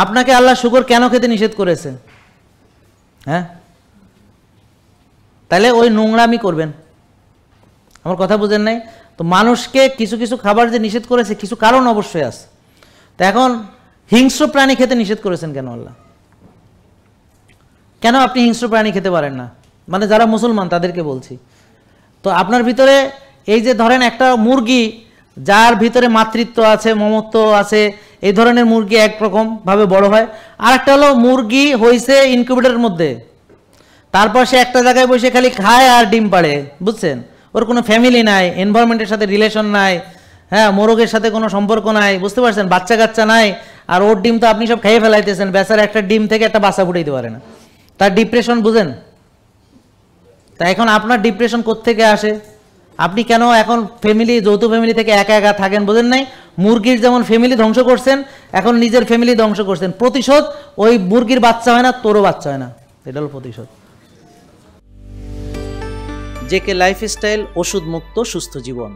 আপনাকে আল্লাহ শুকর কেন খেতে নিষেধ করেছে? হ্যাঁ, তাহলে ওই নোংরামি করবেন। আমার কথা বুঝেন নাই? তো মানুষকে কিছু কিছু খাবার যে নিষেধ করেছে কিছু কারণ অবশ্যই আছে। তো এখন হিংস্র প্রাণী খেতে নিষেধ করেছেন কেন আল্লাহ? কেন আপনি হিংস্র প্রাণী খেতে পারেন না? মানে যারা মুসলমান তাদেরকে বলছি। তো আপনার ভিতরে এই যে ধরেন একটা মুরগি যার ভিতরে মাতৃত্ব আছে, মমত্ব আছে, এই ধরনের মুরগি একরকমভাবে বড় হয়। আর একটা হলো মুরগি হয়েছে ইনকিউবেটরের মধ্যে, তারপর সে একটা জায়গায় বসে খালি খায় আর ডিম পাড়ে, বুঝছেন? ওর কোনো ফ্যামিলি নাই, এনভায়রনমেন্টের সাথে রিলেশন নাই, হ্যাঁ, মোরগের সাথে কোনো সম্পর্ক নাই, বুঝতে পারছেন? বাচ্চা কাচ্চা নাই, আর ওর ডিম তো আপনি সব খেয়ে ফেলাইতেছেন। বেচারা একটা ডিম থেকে একটা বাচ্চা ফুটাইতে পারে না, তার ডিপ্রেশন বুঝেন? তা এখন আপনার ডিপ্রেশন কোত্থেকে আসে? আপনি কেন এখন ফ্যামিলি, যৌথ ফ্যামিলি থেকে একা একা থাকেন, বোঝেন নাই? মুরগির যেমন ফ্যামিলি ধ্বংস করছেন, এখন নিজের ফ্যামিলি ধ্বংস করছেন। প্রতিশোধ ওই মুরগির বাচ্চা হয় না, তোরও বাচ্চা হয় না, এটা হলো প্রতিশোধ। জেকে লাইফস্টাইল, ওষুধ মুক্ত সুস্থ জীবন।